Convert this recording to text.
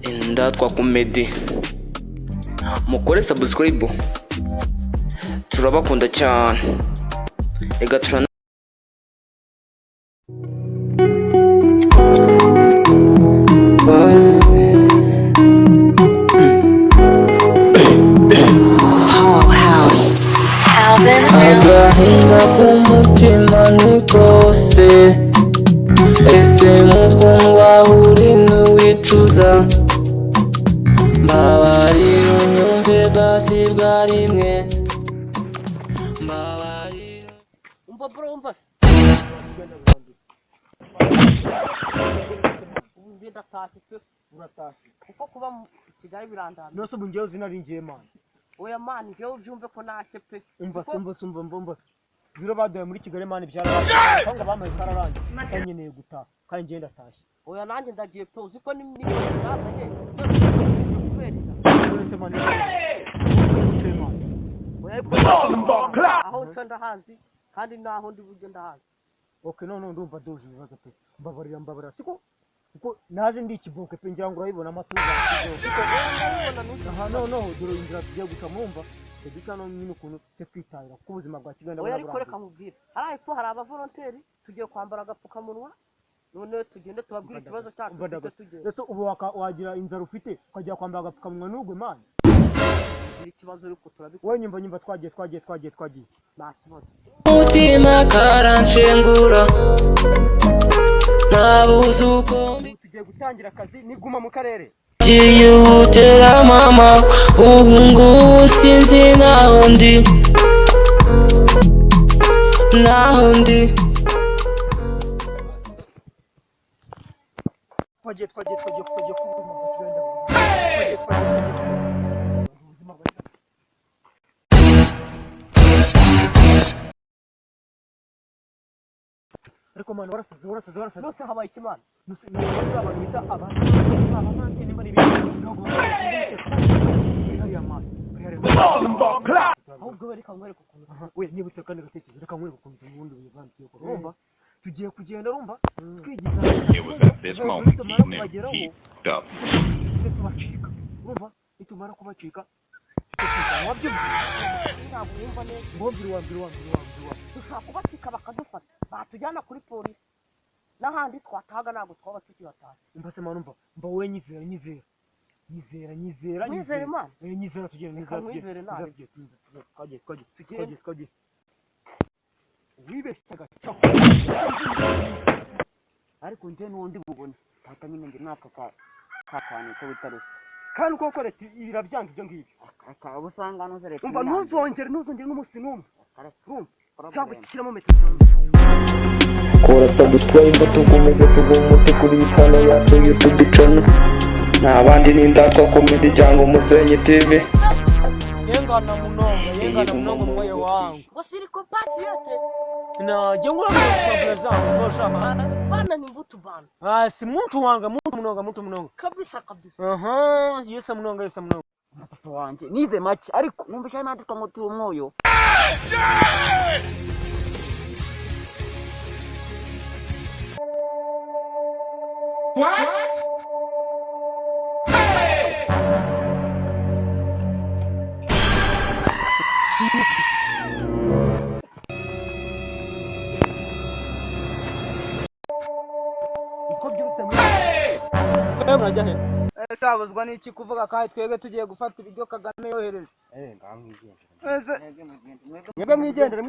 Indatwa Comedy, mukore subscribe, turabakunda cyane. Ega turana agahinda k'umutima ni kose, ese mukundwa uri n'uwicuza, mbabarira unyumve basi bwa rimwe, mbabarira. Umva bro, umva se ubu nje ndatashye pe. Uratashye Kuko kuba mu Kigali birandana. nose ubu ngewe zinarinjiye man. Oya man, njyewe ubyumve ko nashe pe. Umva biro baduye muri Kigali man byarabaye cyangwa bamaye kararanje kanyeneye gutaha kandi ngiye ndatashye. Oya nanjye ndagiye pe, uzi ko ni nazanye byose kubera Nose man ubuce man. oya ariko aho nca ndahazi kandi naho ndi bujye ndahazi. Okay no ndumva doje bibaza pe. Mbabarira siko kuko naje ndi kiboke pe ngira ngo urayibona amatuza siko aha no dore inzira tugiye guca mumva duca no nyine ukuntu cyo kwitahira ku buzima bwa Kigali. Oya ariko reka nkubwire, hari epfo hari abavolonteri tugiye kwambara agapfukamunwa none tugende tubabwire ikibazo cyacu tugiye. Ese ubu wagira inzara ufite ukajya kwambara agapfukamunwa n'ugwe man. Ikibazo ariko turabikora. Wowe nyumva twagiye Nta kibazo. Umutima karanshengura nabuze uko tugiye gutangira akazi niguma mu karere. Giyutera mama ubu ngubu sinzi naho ndi Twagiye ku buzima bwa Kigali. Ariko man warasaze Nose habaye ikimana. nuse abantu bita abasante nimba n'ibindi ntabwo Ahubwo bari kamwereka ukuntu. we nibutse kandi gatekerezo reka nkwereka ukuntu ubundi buvandiye ko urumva tugiye kugenda urumva twigiza This moment he knew he up. tubacika urumva nitumara kubacika wabyumva Ntabwo yumva neza. ngombiri wa Dushaka kubacika bakadufata. Batujyana kuri polisi. N'ahandi twatahaga ntabwo twaba tukibataha. umva se man umva wowe nyizera Mwizere man. nyizera tugenda Reka mwizere nawe. twagiye wibeshyaga ariko nje n'undi bubone hata nyine nge naka kakane ko bitaruse kandi uko koreti irabyanga ibyo ngibyo aka ubusanga no zere umva ntuzongere n'umunsi n'umwe cyangwa kishyiramo kora subscribe tukomeze tugomute kuri channel yacu YouTube channel n'abandi n'Indatwa Comedy cyangwa Umusenyi TV. yengana munonga mwoyo wangu Wasiri kopati yote. na jengula mwana zangu ngoshaka Bana ni mbutu bana. si muntu wanga muntu munonga Kabisa. yesa munonga papa wanje nize make ariko numva cyane natwa ngo turi umwoyo uko byutse murajya he sabuzwa n'iki kuvuga kandi twege tugiye gufata ibyo Kagame yohereje mwebwe mwigendere